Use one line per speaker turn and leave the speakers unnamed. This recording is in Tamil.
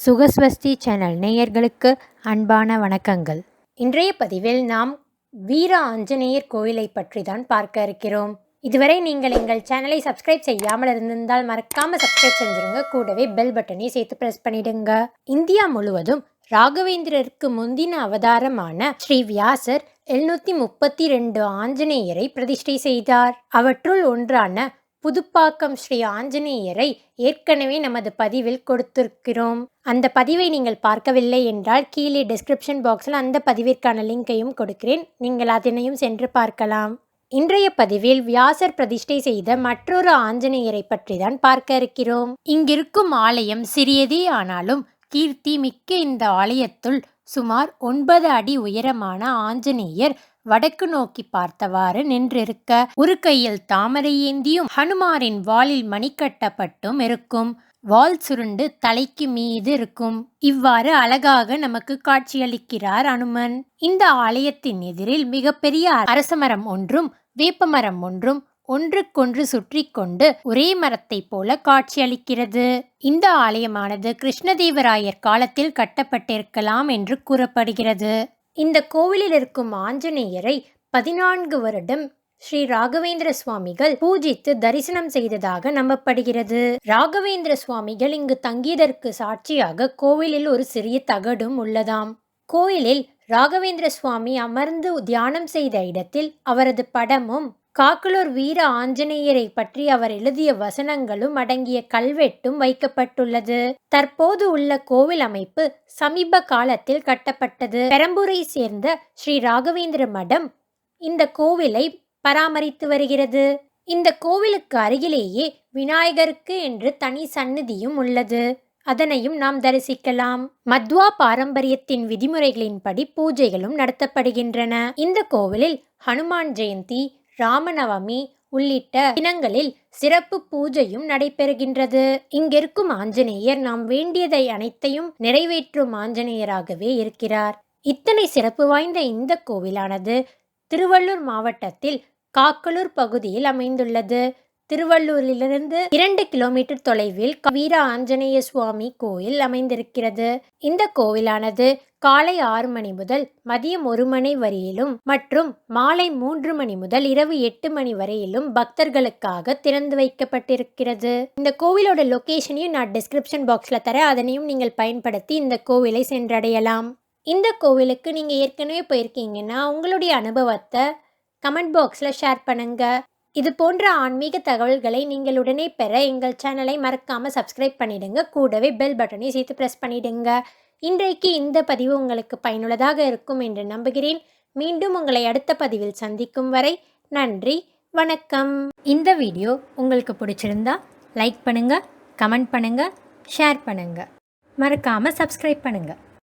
சுகஸ்வஸ்தி சேனல் நேயர்களுக்கு அன்பான வணக்கங்கள். இன்றைய பதிவில் நாம் வீர ஆஞ்சநேயர் கோயிலை பற்றி தான் பார்க்க இருக்கிறோம். இதுவரை நீங்கள் எங்கள் சேனலை சப்ஸ்கிரைப் செய்யாமல் இருந்திருந்தால் மறக்காம சப்ஸ்கிரைப் செஞ்சிருங்க. கூடவே பெல் பட்டனை சேர்த்து பிரஸ் பண்ணிடுங்க. இந்தியா முழுவதும் ராகவேந்திரருக்கு முந்தின அவதாரமான ஸ்ரீ வியாசர் 732 ஆஞ்சநேயரை பிரதிஷ்டை செய்தார். அவற்றுள் ஒன்றான புதுப்பாக்கம் ஸ்ரீ ஆஞ்சநேயரை ஏற்கனவே நமது பதிவில் கொடுத்திருக்கிறோம். அந்த பதிவை நீங்கள் பார்க்கவில்லை என்றால் கீழே டிஸ்கிரிப்ஷன் பாக்ஸில் அந்த பதிவிற்கான லிங்கையும் கொடுக்கிறேன். நீங்கள் அதனையும் சென்று பார்க்கலாம். இன்றைய பதிவில் வியாசர் பிரதிஷ்டை செய்த மற்றொரு ஆஞ்சநேயரை பற்றி தான் பார்க்க இருக்கிறோம். இங்கிருக்கும் ஆலயம் சிறியதே ஆனாலும் கீர்த்தி மிக்க இந்த ஆலயத்துள் சுமார் 9 அடி உயரமான ஆஞ்சநேயர் வடக்கு நோக்கி பார்த்தவாறு நின்றிருக்க, ஒரு கையில் தாமரை ஏந்தியும் ஹனுமாரின் வாளில் மணி கட்டப்பட்டும் இருக்கும். வால் சுருண்டு தலைக்கு மீது இருக்கும். இவ்வாறு அழகாக நமக்கு காட்சியளிக்கிறார் அனுமன். இந்த ஆலயத்தின் எதிரில் மிகப்பெரிய அரசமரம் ஒன்றும் வேப்பமரம் ஒன்றும் ஒன்றுக்கொன்று சுற்றி கொண்டு ஒரே மரத்தை போல காட்சியளிக்கிறது. இந்த ஆலயமானது கிருஷ்ணதேவராயர் காலத்தில் கட்டப்பட்டிருக்கலாம் என்று கூறப்படுகிறது. இந்த கோவிலில் இருக்கும் ஆஞ்சநேயரை 14 வருடம் ஸ்ரீ ராகவேந்திர சுவாமிகள் பூஜித்து தரிசனம் செய்ததாக நம்பப்படுகிறது. ராகவேந்திர சுவாமிகள் இங்கு தங்கியதற்கு சாட்சியாக கோவிலில் ஒரு சிறிய தகடும் உள்ளதாம். கோயிலில் ராகவேந்திர சுவாமி அமர்ந்து தியானம் செய்த இடத்தில் அவரது படமும் காக்கலூர் வீர ஆஞ்சநேயரை பற்றி அவர் எழுதிய வசனங்களும் அடங்கிய கல்வெட்டும் வைக்கப்பட்டுள்ளது. தற்போது உள்ள கோவில் அமைப்பு சமீப காலத்தில் கட்டப்பட்டது. பெரம்பூரை சேர்ந்த ஸ்ரீ ராகவேந்திர மடம் இந்த கோவிலை பராமரித்து வருகிறது. இந்த கோவிலுக்கு அருகிலேயே விநாயகருக்கு என்று தனி சந்நிதியும் உள்ளது. அதனையும் நாம் தரிசிக்கலாம். மத்வா பாரம்பரியத்தின் விதிமுறைகளின்படி பூஜைகளும் நடத்தப்படுகின்றன. இந்த கோவிலில் ஹனுமான் ஜெயந்தி, ராமநவமி உள்ளிட்ட தினங்களில் சிறப்பு பூஜையும் நடைபெறுகின்றது. இங்கிருக்கும் ஆஞ்சநேயர் நாம் வேண்டியதை அனைத்தையும் நிறைவேற்றும் ஆஞ்சநேயராகவே இருக்கிறார். இத்தனை சிறப்பு வாய்ந்த இந்த கோவிலானது திருவள்ளூர் மாவட்டத்தில் காக்கலூர் பகுதியில் அமைந்துள்ளது. திருவள்ளூரிலிருந்து 2 கிலோமீட்டர் தொலைவில் வீர ஆஞ்சநேய சுவாமி கோயில் அமைந்திருக்கிறது. இந்த கோவிலானது காலை 6 மணி முதல் மதியம் 1 மணி வரையிலும் மற்றும் மாலை 3 மணி முதல் இரவு 8 மணி வரையிலும் பக்தர்களுக்காக திறந்து வைக்கப்பட்டிருக்கிறது. இந்த கோவிலோட லொகேஷனையும் நான் டிஸ்கிரிப்ஷன் பாக்ஸில் தரேன். அதனையும் நீங்கள் பயன்படுத்தி இந்த கோவிலை சென்றடையலாம். இந்த கோவிலுக்கு நீங்கள் ஏற்கனவே போயிருக்கீங்கன்னா உங்களுடைய அனுபவத்தை கமெண்ட் பாக்ஸில் ஷேர் பண்ணுங்க. இது போன்ற ஆன்மீக தகவல்களை நீங்கள் உடனே பெற எங்கள் சேனலை மறக்காமல் சப்ஸ்கிரைப் பண்ணிடுங்க. கூடவே பெல் பட்டனை சேர்த்து ப்ரெஸ் பண்ணிடுங்க. இன்றைக்கு இந்த பதிவு உங்களுக்கு பயனுள்ளதாக இருக்கும் என்று நம்புகிறேன். மீண்டும் உங்களை அடுத்த பதிவில் சந்திக்கும் வரை நன்றி, வணக்கம். இந்த வீடியோ உங்களுக்கு பிடிச்சிருந்தா லைக் பண்ணுங்க, கமெண்ட் பண்ணுங்க, ஷேர் பண்ணுங்க. மறக்காமல் சப்ஸ்கிரைப் பண்ணுங்க.